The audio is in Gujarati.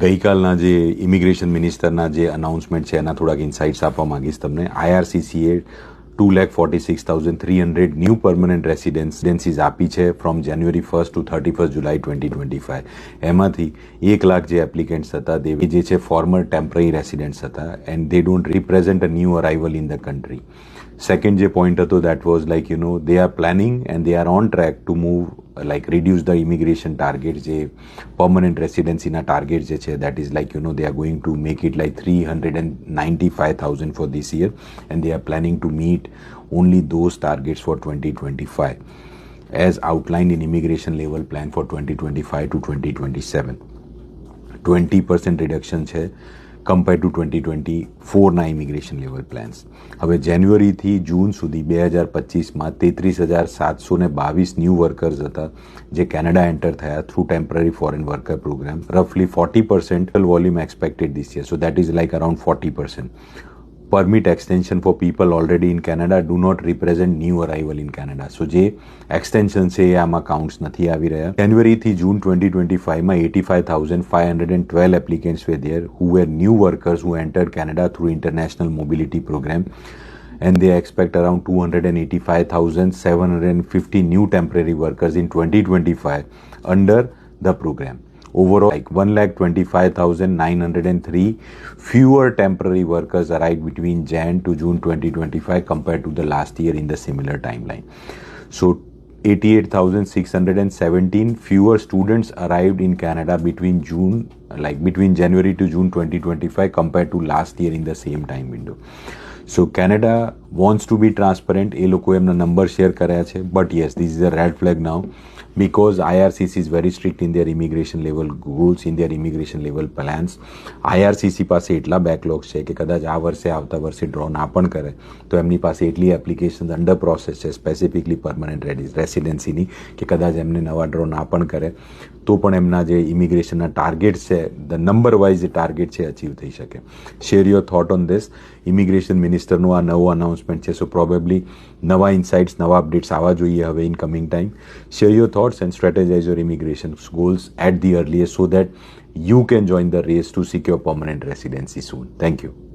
ગઈકાલના જે ઇમિગ્રેશન મિનિસ્ટરના જે અનાઉન્સમેન્ટ છે એના થોડાક ઇન્સાઇટ્સ આપવા માંગીશ તમને. IRCCએ 2,46,300 ન્યૂ પરમનન્ટ રેસિડેન્સીઝ આપી છે ફ્રોમ જાન્યુઆરી 1 to 31 જુલાઈ 2025. એમાંથી 1 લાખ જે એપ્લિકેન્ટ્સ હતા તે જે છે ફોર્મર ટેમ્પરરી રેસિડેન્ટ્સ હતા and they don't represent a new arrival in the country. Second જે પોઈન્ટ હતો that was like they are planning and they are on track to move like reduce the immigration target જે permanent residency ના target જે છે that is like they are going to make it like 395,000 for this year and they are planning to meet only those targets for 2025 as outlined in immigration level plan for 2025 to 2027. 20% reduction છે કમ્પેર ટુ 2024ના ઇમિગ્રેશન લેવલ પ્લાન્સ. હવે જાન્યુઆરીથી જૂન સુધી 2025માં 33,722 ન્યૂ વર્કર્સ હતા જે કેનેડા એન્ટર થયા through temporary foreign worker programme. રફલી 40% volume expected this year, so that is like around 40%. permit extension for people already in Canada do not represent new arrival in Canada. So જે extension છે એ આમાં કાઉન્ટ્સ નથી આવી રહ્યા. જાન્યુઆરીથી જૂન 2025માં 85,512 applicants were there who were new workers who entered Canada through International Mobility Program, and they expect around 285,750 new temporary workers in 2025 under the program. Overall, like 1,25,903 fewer temporary workers arrived between Jan to June 2025 compared to the last year in the similar timeline. So 88,617 fewer students arrived in Canada between January to June 2025 compared to last year in the same time window. So Canada wants to be transparent. એ લોકો એમના નંબર શેર કર્યા છે, but yes, this is a red flag now because IRCC is very strict in their immigration level rules, in their immigration level plans. IRCC પાસે એટલા બેકલોગ્સ છે કે કદાચ આ વર્ષે આવતા વર્ષે ડ્રો ના પણ કરે તો એમની પાસે એટલી એપ્લિકેશન અંડર પ્રોસેસ છે સ્પેસિફિકલી પરમનન્ટ રેસિડેન્સીની કે કદાચ એમને નવા ડ્રો ના પણ કરે તો પણ એમના જે ઇમિગ્રેશનના ટાર્ગેટ્સ છે ધ નંબર વાઇઝ જે ટાર્ગેટ છે અચીવ થઈ શકે. Share your thought on this. Immigration મિનિસ્ટરનું આ નવું અનાઉન્સમેન્ટ છે, સો પ્રોબેબલી નવા ઇન્સાઇટ્સ, નવા અપડેટ્સ આવવા જોઈએ હવે in coming time. Share your thoughts and strategize your immigration goals at the earliest so that you can join the race to secure permanent residency soon. Thank you.